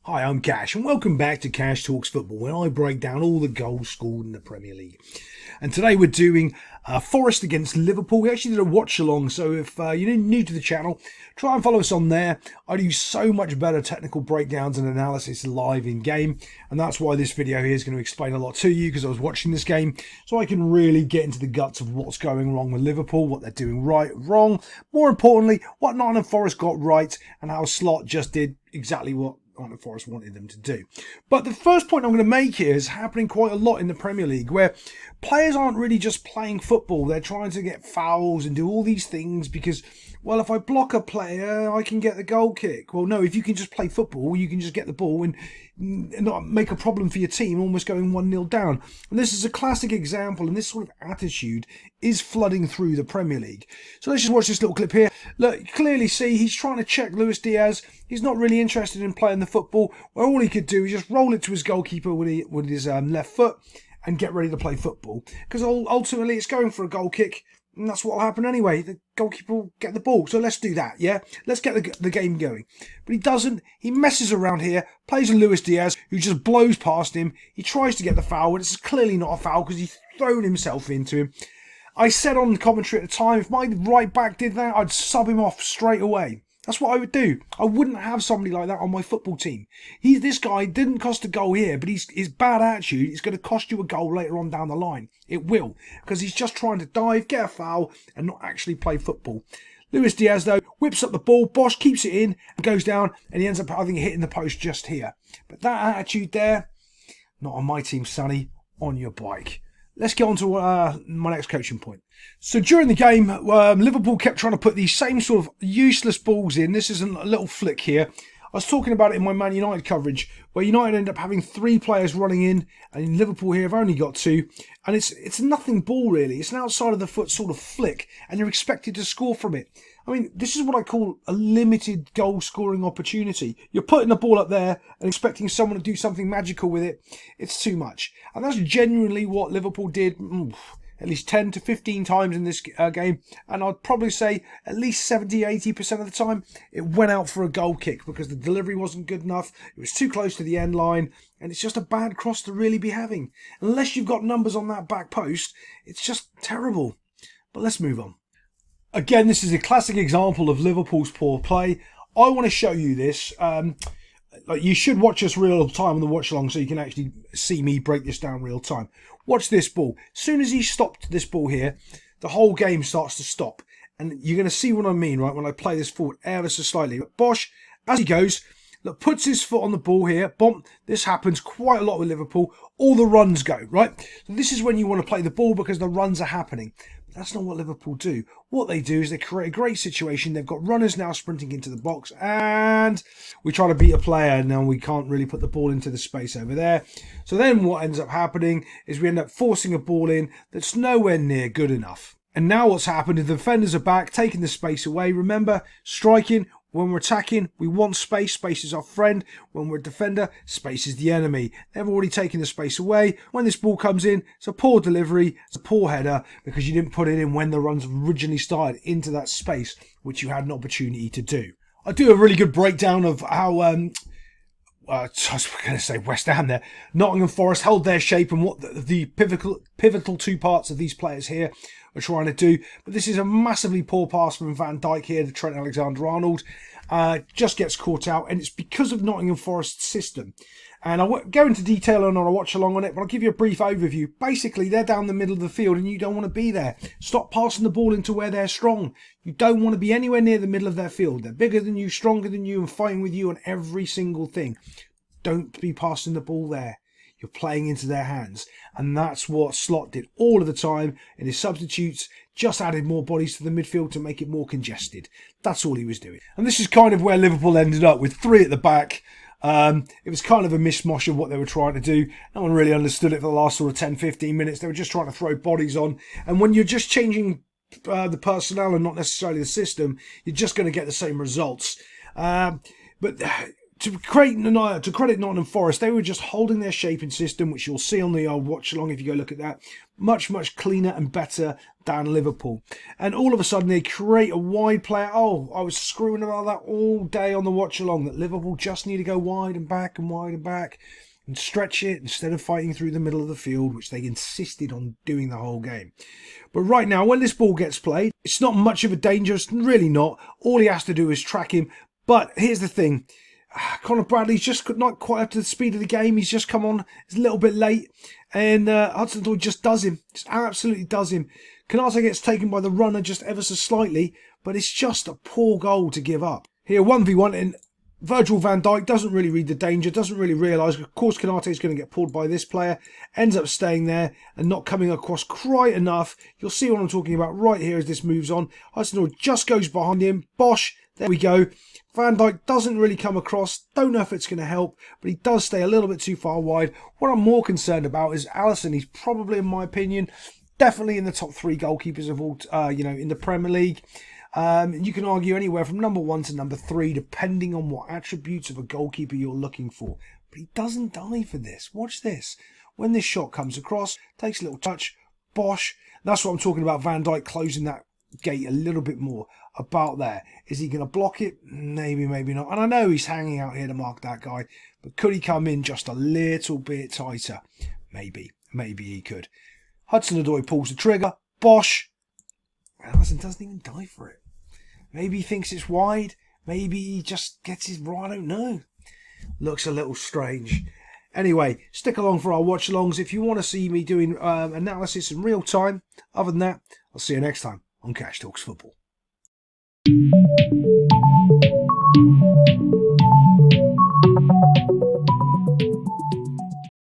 Hi, I'm Cash, and welcome back to Cash Talks Football, where I break down all the goals scored in the Premier League. And today we're doing Forest against Liverpool. We actually did a watch along, so if you're new to the channel, try and follow us on there. I do so much better technical breakdowns and analysis live in game, and that's why this video here is going to explain a lot to you, because I was watching this game, so I can really get into the guts of what's going wrong with Liverpool, what they're doing right, wrong, more importantly, what Nottingham Forest got right, and how Slop just did exactly what Nottingham Forest wanted them to do. But the first point I'm going to make here is happening quite a lot in the Premier League, where players aren't really just playing football. They're trying to get fouls and do all these things because, well, if I block a player, I can get the goal kick. Well, no, if you can just play football, you can just get the ball and not make a problem for your team, almost going 1-0 down. And this is a classic example, and this sort of attitude is flooding through the Premier League. So let's just watch this little clip here. Look, you clearly see he's trying to check Luis Diaz. He's not really interested in playing the football, where all he could do is just roll it to his goalkeeper with his left foot and get ready to play football. Because ultimately it's going for a goal kick, and that's what will happen anyway. The goalkeeper will get the ball. So let's do that, yeah? Let's get the game going. But he doesn't. He messes around here, plays with Luis Diaz, who just blows past him. He tries to get the foul, and it's clearly not a foul because he's thrown himself into him. I said on the commentary at the time, if my right back did that, I'd sub him off straight away. That's what I would do. I wouldn't have somebody like that on my football team. This guy didn't cost a goal here, but his bad attitude is going to cost you a goal later on down the line. It will, because he's just trying to dive, get a foul, and not actually play football. Luis Diaz, though, whips up the ball. Bosch keeps it in and goes down, and he ends up, I think, hitting the post just here. But that attitude there, not on my team, Sonny, on your bike. Let's get on to my next coaching point. So during the game, Liverpool kept trying to put these same sort of useless balls in. This is a little flick here. I was talking about it in my Man United coverage, where United end up having 3 players running in, and in Liverpool here have only got 2. And it's a nothing ball, really. It's an outside of the foot sort of flick, and you're expected to score from it. I mean, this is what I call a limited goal-scoring opportunity. You're putting the ball up there and expecting someone to do something magical with it. It's too much. And that's genuinely what Liverpool did at least 10 to 15 times in this game. And I'd probably say at least 70-80% of the time, it went out for a goal kick because the delivery wasn't good enough. It was too close to the end line. And it's just a bad cross to really be having. Unless you've got numbers on that back post, it's just terrible. But let's move on. Again, this is a classic example of Liverpool's poor play. I want to show you this. You should watch us real time on the watch along so you can actually see me break this down real time. Watch this ball. As soon as he stopped this ball here, the whole game starts to stop. And you're going to see what I mean, right, when I play this forward ever so slightly. But Bosch, as he goes, look, puts his foot on the ball here. Bump. This happens quite a lot with Liverpool. All the runs go, right? So this is when you want to play the ball because the runs are happening. That's not what Liverpool do. What they do is they create a great situation. They've got runners now sprinting into the box, and we try to beat a player. Now we can't really put the ball into the space over there. So then what ends up happening is we end up forcing a ball in that's nowhere near good enough. And now what's happened is the defenders are back, taking the space away. Remember, striking, when we're attacking, we want space. Space is our friend. When we're a defender, space is the enemy. They've already taken the space away. When this ball comes in, it's a poor delivery. It's a poor header because you didn't put it in when the runs originally started into that space, which you had an opportunity to do. I do a really good breakdown of how, I was going to say West Ham there. Nottingham Forest held their shape and what the pivotal 2 parts of these players here are trying to do. But this is a massively poor pass from Van Dijk here to Trent Alexander-Arnold. Just gets caught out, and it's because of Nottingham Forest's system. And I won't go into detail on a watch along on it, but I'll give you a brief overview. Basically, they're down the middle of the field and you don't want to be there. Stop passing the ball into where they're strong. You don't want to be anywhere near the middle of their field. They're bigger than you, stronger than you, and fighting with you on every single thing. Don't be passing the ball there. You're playing into their hands. And that's what Slot did all of the time. And his substitutes just added more bodies to the midfield to make it more congested. That's all he was doing. And this is kind of where Liverpool ended up with 3 at the back. It was kind of a mishmash of what they were trying to do. No one really understood it for the last sort of 10-15 minutes. They were just trying to throw bodies on. And when you're just changing the personnel and not necessarily the system, you're just going to get the same results. But to credit Nottingham Forest, they were just holding their shaping system, which you'll see on the old watch along if you go look at that, much cleaner and better than Liverpool. And all of a sudden they create a wide player. Oh, I was screwing about that all day on the watch along, that Liverpool just need to go wide and back and wide and back and stretch it instead of fighting through the middle of the field, which they insisted on doing the whole game. But right now, when this ball gets played, it's not much of a danger. It's really not. All he has to do is track him. But here's the thing. Conor Bradley's just not quite up to the speed of the game. He's just come on. It's a little bit late. And Hudson-Odoi just does him. Just absolutely does him. Canate gets taken by the runner just ever so slightly. But it's just a poor goal to give up. Here, 1v1. And Virgil van Dijk doesn't really read the danger. Doesn't really realise. Of course, Canate is going to get pulled by this player. Ends up staying there and not coming across quite enough. You'll see what I'm talking about right here as this moves on. Hudson-Odoi just goes behind him. Bosh. There we go. Van Dijk doesn't really come across. Don't know if it's going to help, but he does stay a little bit too far wide. What I'm more concerned about is Alisson. He's probably, in my opinion, definitely in the top 3 goalkeepers of all, in the Premier League. You can argue anywhere from number 1 to number 3, depending on what attributes of a goalkeeper you're looking for. But he doesn't die for this. Watch this. When this shot comes across, takes a little touch, bosh. That's what I'm talking about. Van Dijk closing that gate a little bit more about there. Is he going to block it? Maybe, maybe not. And I know he's hanging out here to mark that guy, but could he come in just a little bit tighter? Maybe he could. Hudson-Odoi pulls the trigger. Bosh. Alisson doesn't even die for it. Maybe he thinks it's wide. Maybe he just gets his right. I don't know. Looks a little strange. Anyway, stick along for our watch alongs if you want to see me doing analysis in real time. Other than that, I'll see you next time on Cash Talks Football.